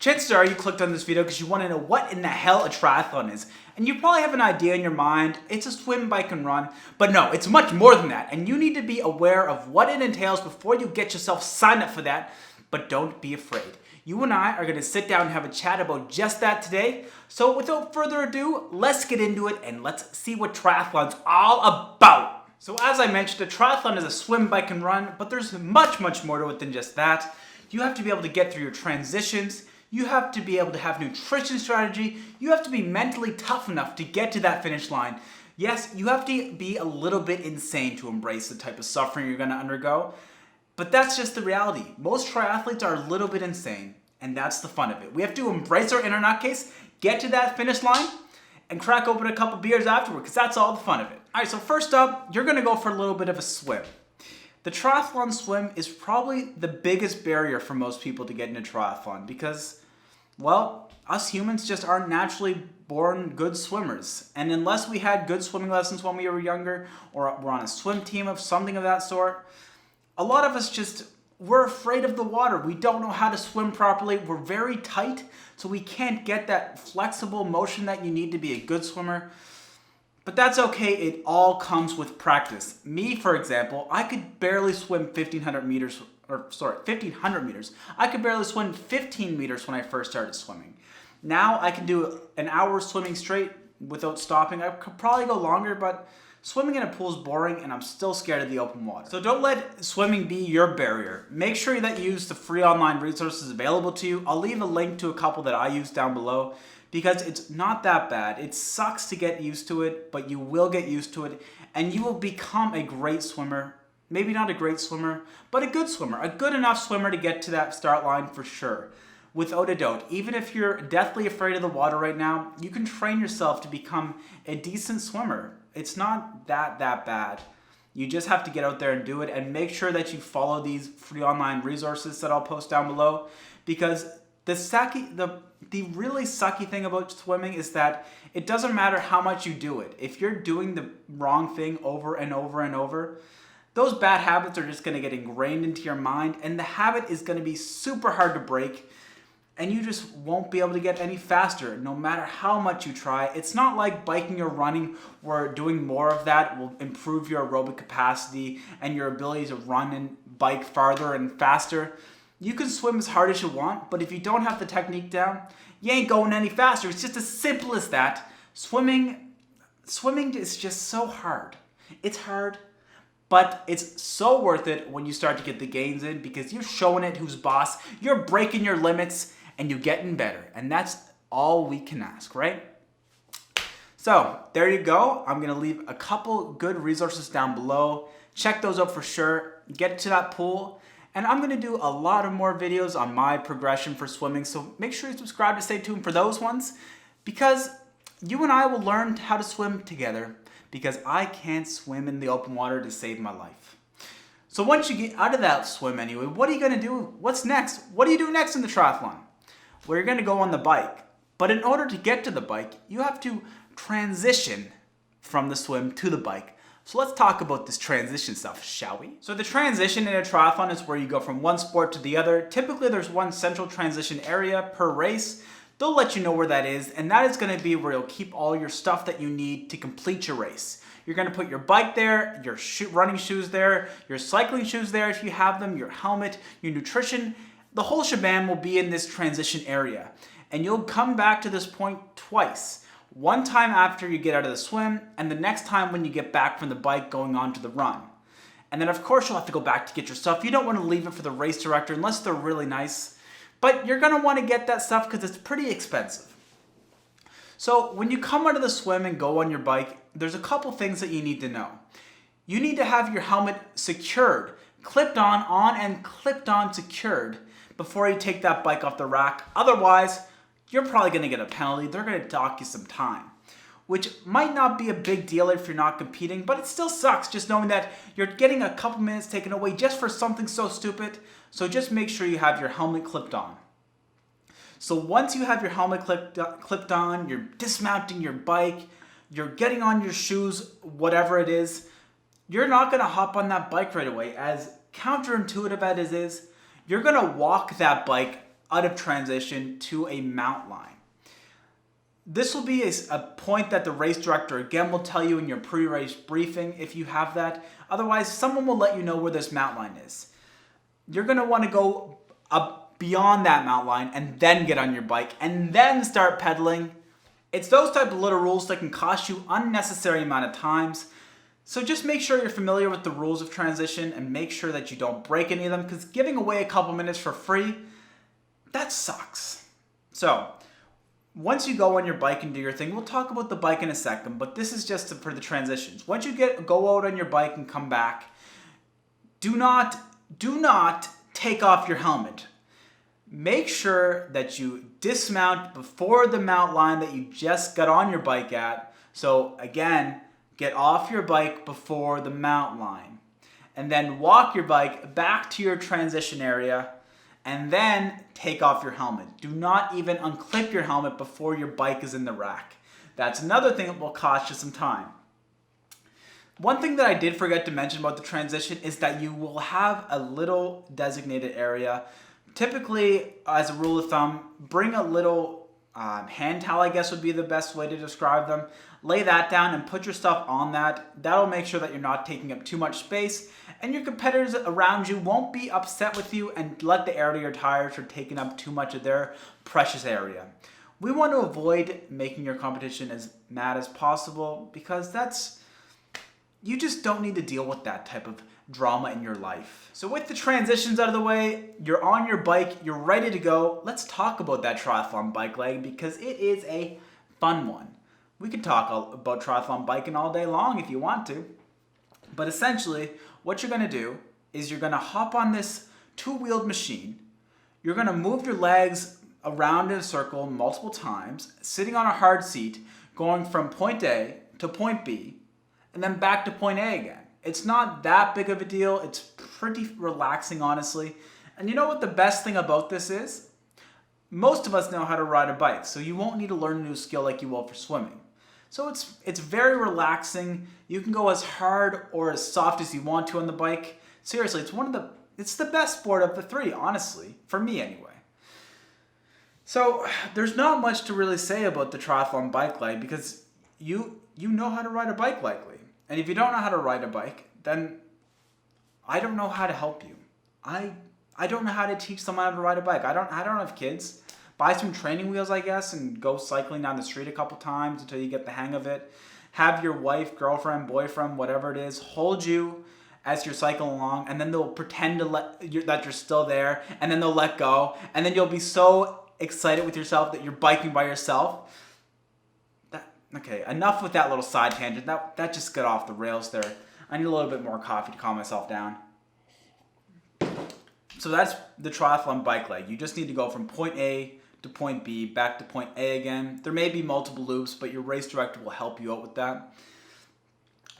Chances are you clicked on this video because you want to know what in the hell a triathlon is. And you probably have an idea in your mind, it's a swim, bike, and run. But no, it's much more than that. And you need to be aware of what it entails before you get yourself signed up for that. But don't be afraid. You and I are going to sit down and have a chat about just that today. So without further ado, let's get into it and let's see what triathlon's all about. So as I mentioned, a triathlon is a swim, bike, and run, but there's much more to it than just that. You have to be able to get through your transitions. You have to be able to have nutrition strategy. You have to be mentally tough enough to get to that finish line. Yes, you have to be a little bit insane to embrace the type of suffering you're going to undergo. But that's just the reality. Most triathletes are a little bit insane, and that's the fun of it. We have to embrace our inner nutcase, get to that finish line, and crack open a couple beers afterward, because that's all the fun of it. All right, so first up, you're going to go for a little bit of a swim. The triathlon swim is probably the biggest barrier for most people to get into triathlon because, well, us humans just aren't naturally born good swimmers. And unless we had good swimming lessons when we were younger, or we're on a swim team of something of that sort, a lot of us we're afraid of the water. We don't know how to swim properly. We're very tight, so we can't get that flexible motion that you need to be a good swimmer. But that's okay, it all comes with practice. Me, for example, I could barely swim 1500 meters. I could barely swim 15 meters when I first started swimming. Now I can do an hour swimming straight without stopping. I could probably go longer, but swimming in a pool is boring and I'm still scared of the open water. So don't let swimming be your barrier. Make sure that you use the free online resources available to you. I'll leave a link to a couple that I use down below because it's not that bad. It sucks to get used to it, but you will get used to it and you will become a great swimmer. Maybe not a great swimmer, but a good swimmer. A good enough swimmer to get to that start line for sure. Without a doubt. Even if you're deathly afraid of the water right now, you can train yourself to become a decent swimmer. It's not that bad. You just have to get out there and do it and make sure that you follow these free online resources that I'll post down below, because the really sucky thing about swimming is that it doesn't matter how much you do it. If you're doing the wrong thing over and over and over, those bad habits are just going to get ingrained into your mind, and the habit is going to be super hard to break, and you just won't be able to get any faster no matter how much you try. It's not like biking or running where doing more of that will improve your aerobic capacity and your ability to run and bike farther and faster. You can swim as hard as you want, but if you don't have the technique down, you ain't going any faster. It's just as simple as that. Swimming is just so hard. It's hard, but it's so worth it when you start to get the gains in, because you're showing it who's boss, you're breaking your limits, and you're getting better. And that's all we can ask, right? So there you go. I'm gonna leave a couple good resources down below. Check those out for sure. Get to that pool. And I'm gonna do a lot of more videos on my progression for swimming, so make sure you subscribe to stay tuned for those ones, because you and I will learn how to swim together, because I can't swim in the open water to save my life. So once you get out of that swim anyway, what are you gonna do? What's next? What do you do next in the triathlon? Well, you're gonna go on the bike. But in order to get to the bike, you have to transition from the swim to the bike. So let's talk about this transition stuff, shall we? So the transition in a triathlon is where you go from one sport to the other. Typically there's one central transition area per race. They'll let you know where that is, and that is gonna be where you'll keep all your stuff that you need to complete your race. You're gonna put your bike there, your running shoes there, your cycling shoes there if you have them, your helmet, your nutrition. The whole shebang will be in this transition area. And you'll come back to this point twice. One time after you get out of the swim, and the next time when you get back from the bike going on to the run. And then of course you'll have to go back to get your stuff. You don't want to leave it for the race director unless they're really nice. But you're gonna want to get that stuff because it's pretty expensive. So when you come out of the swim and go on your bike, there's a couple things that you need to know. You need to have your helmet secured, clipped on and clipped on secured before you take that bike off the rack. Otherwise, you're probably gonna get a penalty. They're gonna dock you some time, which might not be a big deal if you're not competing, but it still sucks just knowing that you're getting a couple minutes taken away just for something so stupid. So just make sure you have your helmet clipped on. So once you have your helmet clipped on, you're dismounting your bike, you're getting on your shoes, whatever it is, you're not gonna hop on that bike right away. As counterintuitive as it is, you're gonna walk that bike out of transition to a mount line. This will be a point that the race director again will tell you in your pre-race briefing if you have that. Otherwise, someone will let you know where this mount line is. You're going to want to go up beyond that mount line and then get on your bike and then start pedaling. It's those type of little rules that can cost you unnecessary amount of times. So just make sure you're familiar with the rules of transition and make sure that you don't break any of them, because giving away a couple minutes for free, that sucks. So once you go on your bike and do your thing, we'll talk about the bike in a second, but this is just for the transitions. Once you go out on your bike and come back, do not take off your helmet. Make sure that you dismount before the mount line that you just got on your bike at. So again, get off your bike before the mount line. And then walk your bike back to your transition area and then take off your helmet. Do not even unclip your helmet before your bike is in the rack. That's another thing that will cost you some time. One thing that I did forget to mention about the transition is that you will have a little designated area. Typically, as a rule of thumb, bring a little hand towel, I guess would be the best way to describe them. Lay that down and put your stuff on that. That'll make sure that you're not taking up too much space, and your competitors around you won't be upset with you and let the air to your tires for taking up too much of their precious area. We want to avoid making your competition as mad as possible, because you just don't need to deal with that type of drama in your life. So with the transitions out of the way, you're on your bike, you're ready to go. Let's talk about that triathlon bike leg, because it is a fun one. We could talk about triathlon biking all day long if you want to. But essentially, what you're going to do is you're going to hop on this two-wheeled machine. You're going to move your legs around in a circle multiple times, sitting on a hard seat, going from point A to point B, and then back to point A again. It's not that big of a deal. It's pretty relaxing, honestly. And you know what the best thing about this is? Most of us know how to ride a bike, so you won't need to learn a new skill like you will for swimming. So it's very relaxing. You can go as hard or as soft as you want to on the bike. Seriously, it's the best sport of the three, honestly, for me anyway. So there's not much to really say about the triathlon bike leg, because you know how to ride a bike likely. And if you don't know how to ride a bike, then I don't know how to help you. I don't know how to teach someone how to ride a bike. I don't have kids. Buy some training wheels, I guess, and go cycling down the street a couple times until you get the hang of it. Have your wife, girlfriend, boyfriend, whatever it is, hold you as you're cycling along, and then they'll pretend that you're still there, and then they'll let go, and then you'll be so excited with yourself that you're biking by yourself. Okay, enough with that little side tangent. That just got off the rails there. I need a little bit more coffee to calm myself down. So that's the triathlon bike leg. You just need to go from point A to point B, back to point A again. There may be multiple loops, but your race director will help you out with that.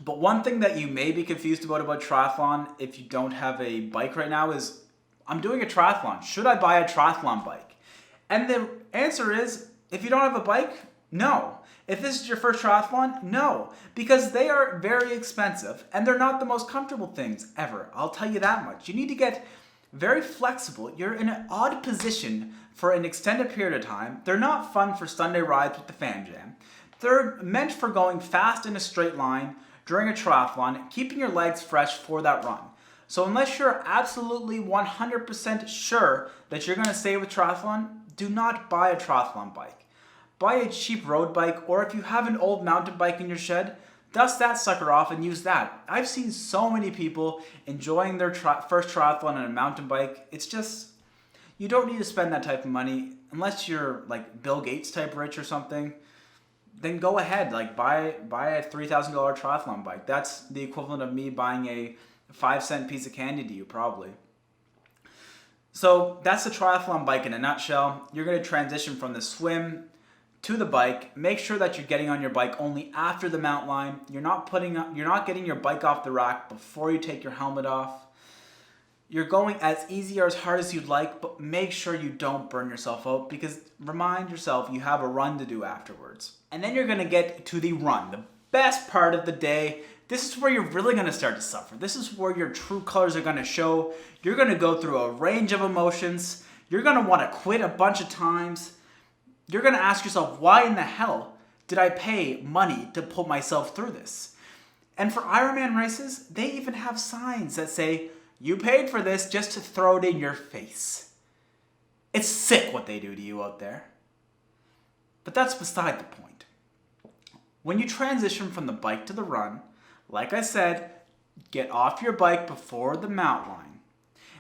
But one thing that you may be confused about triathlon, if you don't have a bike right now, is I'm doing a triathlon. Should I buy a triathlon bike? And the answer is, if you don't have a bike, no. If this is your first triathlon, no. Because they are very expensive and they're not the most comfortable things ever. I'll tell you that much. You need to get very flexible. You're in an odd position for an extended period of time. They're not fun for Sunday rides with the fan jam. They're meant for going fast in a straight line during a triathlon, keeping your legs fresh for that run. So unless you're absolutely 100% sure that you're going to stay with triathlon, do not buy a triathlon bike. Buy a cheap road bike, or if you have an old mountain bike in your shed, dust that sucker off and use that. I've seen so many people enjoying their first triathlon on a mountain bike. It's just, you don't need to spend that type of money unless you're like Bill Gates type rich or something. Then go ahead, like buy a $3,000 triathlon bike. That's the equivalent of me buying a 5-cent piece of candy to you, probably. So that's the triathlon bike in a nutshell. You're going to transition from the swim to the bike. Make sure that you're getting on your bike only after the mount line. You're not getting your bike off the rack before you take your helmet off. You're going as easy or as hard as you'd like, but make sure you don't burn yourself out, because remind yourself you have a run to do afterwards. And then you're going to get to the run, the best part of the day. This is where you're really going to start to suffer. This is where your true colors are going to show. You're going to go through a range of emotions. You're going to want to quit a bunch of times. You're going to ask yourself, why in the hell did I pay money to put myself through this? And for Ironman races, they even have signs that say, you paid for this, just to throw it in your face. It's sick what they do to you out there. But that's beside the point. When you transition from the bike to the run, like I said, get off your bike before the mount line.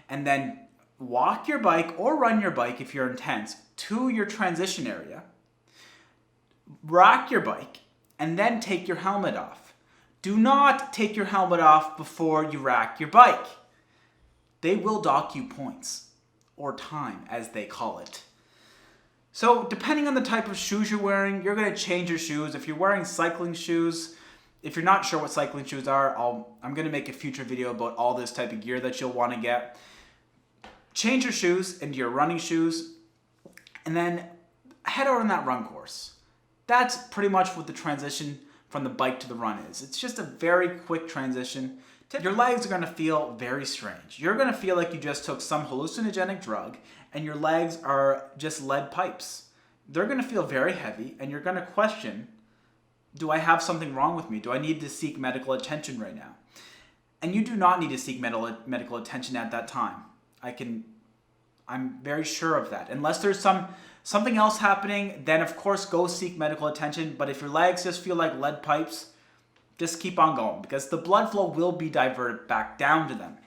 And then walk your bike or run your bike if you're intense to your transition area. Rack your bike and then take your helmet off. Do not take your helmet off before you rack your bike. They will dock you points, or time as they call it. So depending on the type of shoes you're wearing, you're going to change your shoes. If you're wearing cycling shoes, if you're not sure what cycling shoes are, I'm going to make a future video about all this type of gear that you'll want to get. Change your shoes into your running shoes and then head out on that run course. That's pretty much what the transition from the bike to the run is. It's just a very quick transition. Your legs are going to feel very strange. You're going to feel like you just took some hallucinogenic drug and your legs are just lead pipes. They're going to feel very heavy and you're going to question, do I have something wrong with me? Do I need to seek medical attention right now? And you do not need to seek medical attention at that time. I'm very sure of that. Unless there's something else happening, then of course go seek medical attention. But if your legs just feel like lead pipes, just keep on going because the blood flow will be diverted back down to them.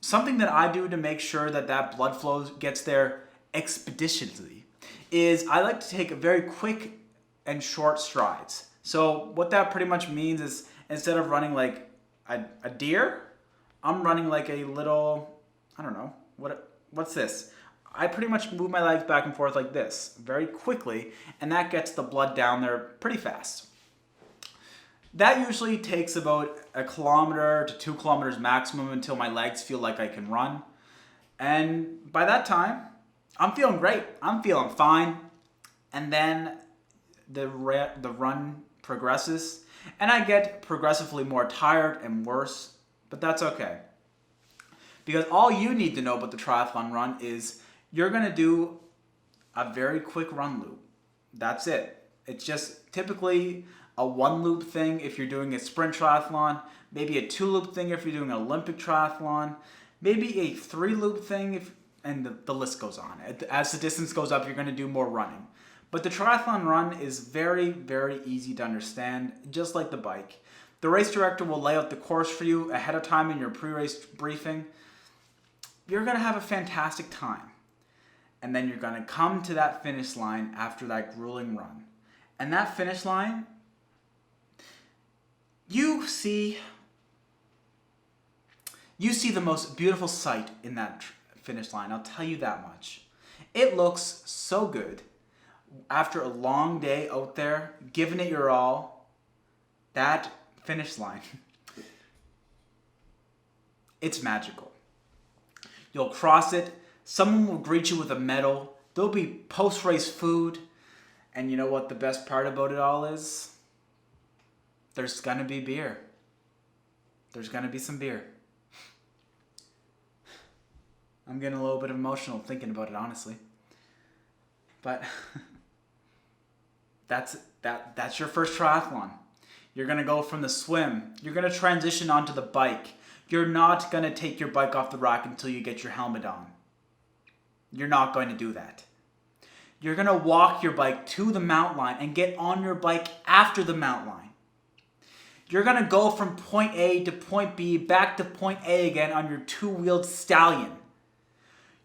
Something that I do to make sure that blood flow gets there expeditiously is I like to take a very quick and short strides. So what that pretty much means is instead of running like a deer, I'm running like a little, I don't know, what's this? I pretty much move my legs back and forth like this very quickly, and that gets the blood down there pretty fast. That usually takes about 1 kilometer to 2 kilometers maximum until my legs feel like I can run. And by that time, I'm feeling great. I'm feeling fine. And then the run progresses, and I get progressively more tired and worse, but that's okay. Because all you need to know about the triathlon run is you're going to do a very quick run loop. That's it. It's just typically a 1 loop thing if you're doing a sprint triathlon, maybe a 2 loop thing if you're doing an Olympic triathlon, maybe a 3 loop thing and the list goes on. As the distance goes up, you're going to do more running. But the triathlon run is very, very easy to understand, just like the bike. The race director will lay out the course for you ahead of time in your pre-race briefing. You're going to have a fantastic time. And then you're going to come to that finish line after that grueling run. And that finish line, you see the most beautiful sight in that finish line. I'll tell you that much. It looks so good. After a long day out there, giving it your all, that finish line, it's magical. You'll cross it. Someone will greet you with a medal. There'll be post-race food. And you know what the best part about it all is? There's going to be beer. There's going to be some beer. I'm getting a little bit emotional thinking about it, honestly. But that's your first triathlon. You're going to go from the swim. You're going to transition onto the bike. You're not going to take your bike off the rack until you get your helmet on. You're not going to do that. You're going to walk your bike to the mount line and get on your bike after the mount line. You're going to go from point A to point B, back to point A again on your 2-wheeled stallion.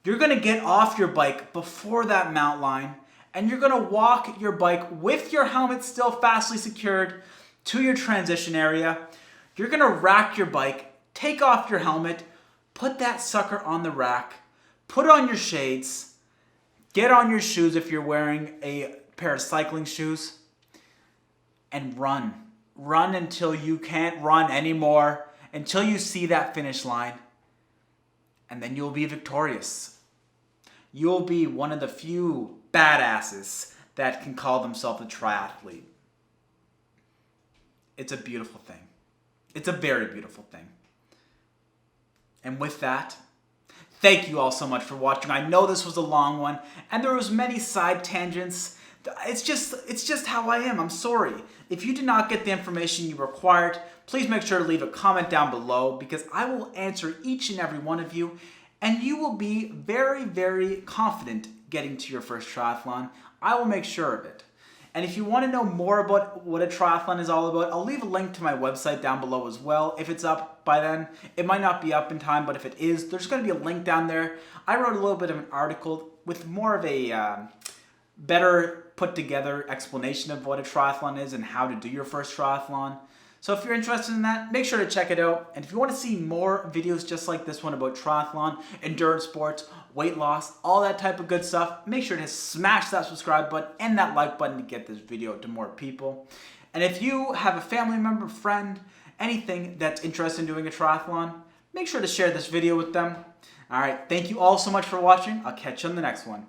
You're going to get off your bike before that mount line, and you're going to walk your bike with your helmet still fastly secured to your transition area. You're going to rack your bike, take off your helmet, put that sucker on the rack, put on your shades, get on your shoes if you're wearing a pair of cycling shoes, and run. Run until you can't run anymore, until you see that finish line, and then you'll be victorious. You'll be one of the few badasses that can call themselves a triathlete. It's a beautiful thing. It's a very beautiful thing. And with that, Thank you all so much for watching. I know this was a long one, and there was many side tangents. It's just how I am. I'm sorry. If you did not get the information you required, please make sure to leave a comment down below because I will answer each and every one of you, and you will be very, very confident getting to your first triathlon. I will make sure of it. And if you want to know more about what a triathlon is all about, I'll leave a link to my website down below as well. If it's up by then, it might not be up in time, but if it is, there's going to be a link down there. I wrote a little bit of an article with more of a better put together explanation of what a triathlon is and how to do your first triathlon. So if you're interested in that, make sure to check it out. And if you want to see more videos just like this one about triathlon, endurance sports, weight loss, all that type of good stuff, make sure to smash that subscribe button and that like button to get this video to more people. And if you have a family member, friend, anything that's interested in doing a triathlon, make sure to share this video with them. All right, thank you all so much for watching. I'll catch you on the next one.